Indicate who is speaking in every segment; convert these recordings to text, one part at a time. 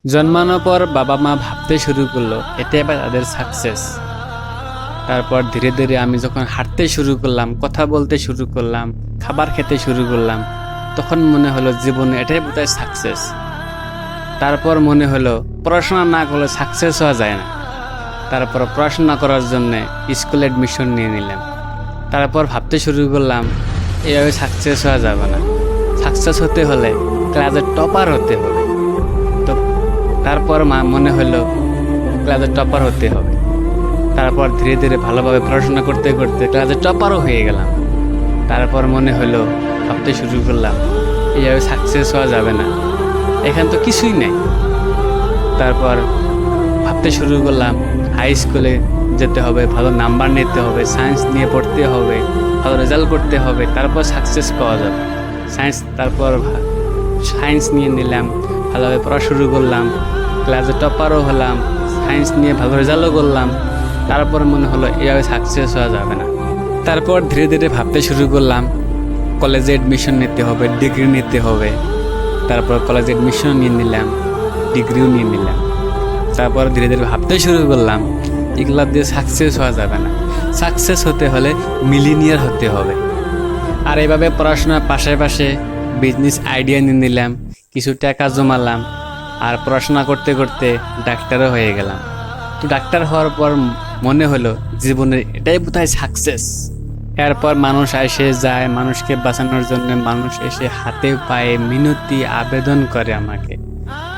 Speaker 1: জন্মানোর পর বাবা মা ভাবতে শুরু করলো এটাই এবার তাদের সাকসেস। তারপর ধীরে ধীরে আমি যখন হাঁটতে শুরু করলাম, কথা বলতে শুরু করলাম, খাবার খেতে শুরু করলাম, তখন মনে হলো জীবনে এটাই বোধহয় সাকসেস। তারপর মনে হলো পড়াশোনা না করলে সাকসেস হওয়া যায় না। তারপর পড়াশোনা করার জন্য স্কুলে অ্যাডমিশন নিয়ে নিলাম। তারপর ভাবতে শুরু করলাম এভাবে সাকসেস হওয়া যাবে না, সাকসেস হতে হলে ক্লাসের টপার হতে হবে। তো তারপর মনে হলো ক্লাসের টপার হতে হবে। তারপর ধীরে ধীরে ভালোভাবে পড়াশোনা করতে করতে ক্লাসের টপারও হয়ে গেলাম। তারপর মনে হলো ভাবতে শুরু করলাম এইভাবে সাকসেস হওয়া যাবে না, এখানে তো কিছুই নেই। তারপর ভাবতে শুরু করলাম হাই স্কুলে যেতে হবে, ভালো নাম্বার নিতে হবে, সায়েন্স নিয়ে পড়তে হবে, ভালো রেজাল্ট করতে হবে, তারপর সাকসেস পাওয়া যাবে। তারপর সায়েন্স নিয়ে নিলাম, ভালোভাবে পড়া শুরু করলাম, ক্লাসে টপারও হলাম, সায়েন্স নিয়ে ভালো রেজাল্টও করলাম। তারপর মনে হলো এইভাবে সাকসেস হওয়া যাবে না। তারপর ধীরে ধীরে ভাবতে শুরু করলাম কলেজে অ্যাডমিশন নিতে হবে, ডিগ্রি নিতে হবে। তারপর কলেজে অ্যাডমিশন নিয়ে নিলাম, ডিগ্রিও নিয়ে নিলাম। তারপর ধীরে ধীরে ভাবতে শুরু করলাম এগুলা দিয়ে সাকসেস হওয়া যাবে না, সাকসেস হতে হলে মিলিনিয়ার হতে হবে। আর এভাবে পড়াশোনার পাশে বিজনেস আইডিয়া নিয়ে নিলাম, কিছু টাকা জমালাম, আর পড়াশোনা করতে করতে ডাক্তারও হয়ে গেলাম। তো ডাক্তার হওয়ার পর মনে হলো জীবনের এটাই বোধহয় সাকসেস। এরপর মানুষ এসে যায়, মানুষকে বাঁচানোর জন্য মানুষ এসে হাতে পায়ে মিনতি আবেদন করে আমাকে।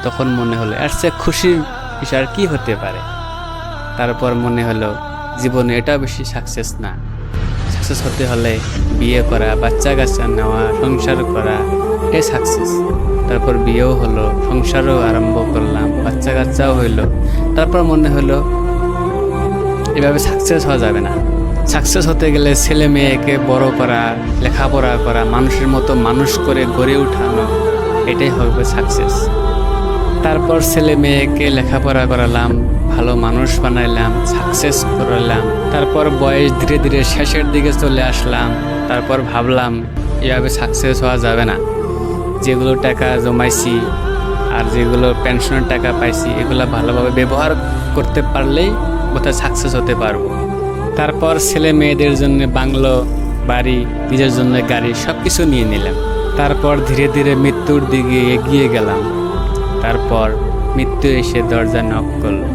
Speaker 1: তখন মনে হলো এর চেয়ে খুশির বিষয় আর কি হতে পারে। তারপর মনে হলো জীবনে এটা বেশি সাকসেস না, সাকসেস হতে হলে বিয়ে করা, বাচ্চা কাচ্চা নেওয়া, সংসার করা, এটাই সাকসেস। তারপর বিয়েও হলো, সংসারও আরম্ভ করলাম, বাচ্চা কাচ্চাও হইলো। তারপর মনে হলো এভাবে সাকসেস হওয়া যাবে না, সাকসেস হতে গেলে ছেলে মেয়েকে বড় করা, লেখাপড়া করা, মানুষের মতো মানুষ করে গড়ে উঠানো, এটাই হবে সাকসেস। তারপর ছেলে মেয়েকে লেখাপড়া করালাম, ভালো মানুষ বানাইলাম, সাকসেস করলাম। তারপর বয়স ধীরে ধীরে শেষের দিকে চলে আসলাম। তারপর ভাবলাম এভাবে সাকসেস হওয়া যাবে না, যেগুলো টাকা জমাইছি আর যেগুলো পেনশনের টাকা পাইছি এগুলো ভালোভাবে ব্যবহার করতে পারলেই কোথায় সাকসেস হতে পারবো। তারপর ছেলে মেয়েদের জন্য বাংলো, বাড়ি, নিজের জন্য গাড়ি, সব কিছু নিয়ে নিলাম। তারপর ধীরে ধীরে মৃত্যুর দিকে এগিয়ে গেলাম। তারপর মৃত্যু এসে দরজা নক করলো।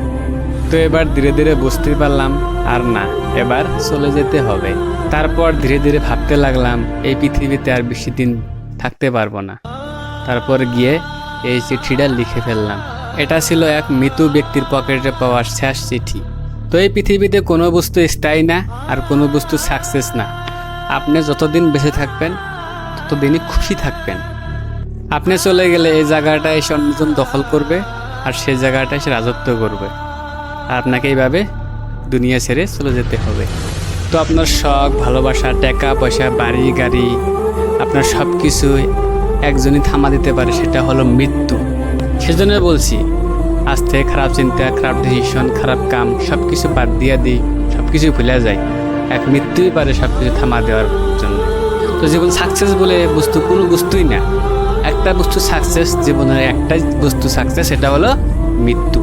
Speaker 1: তো এবার ধীরে ধীরে বুঝতে পারলাম আর না, এবার চলে যেতে হবে। তারপর ধীরে ধীরে ভাবতে লাগলাম এই পৃথিবীতে আর বেশি দিন থাকতে পারবো না। তারপর গিয়ে এই চিঠিটা লিখে ফেললাম। এটা ছিল এক মৃত ব্যক্তির পকেটে পাওয়া শেষ চিঠি। তো এই পৃথিবীতে কোনো বস্তু স্থায়ী না, আর কোনো বস্তু সাকসেস না। আপনি যতদিন বেঁচে থাকবেন ততদিনই খুশি থাকবেন। আপনি চলে গেলে এই জায়গাটা এসে অন্যজন দখল করবে, আর সেই জায়গাটা এসে রাজত্ব করবে। আর আপনাকে এইভাবে দুনিয়া ছেড়ে চলে যেতে হবে। তো আপনার শখ, ভালোবাসা, টাকা পয়সা, বাড়ি গাড়ি, আপনার সব কিছু একজনই থামা দিতে পারে, সেটা হলো মৃত্যু। সেজন্য বলছি আজ থেকে খারাপ চিন্তা, খারাপ ডিসিশন, খারাপ কাম সব কিছু বাদ দিয়ে দিই, সব কিছু ভুলে যায়। এক মৃত্যুই পারে সব কিছু থামা দেওয়ার জন্য। তো জীবন সাকসেস বলে বস্তু কোনো বস্তুই না, একটা বস্তু সাকসেস, জীবনের একটাই বস্তু সাকসেস, সেটা হলো মৃত্যু।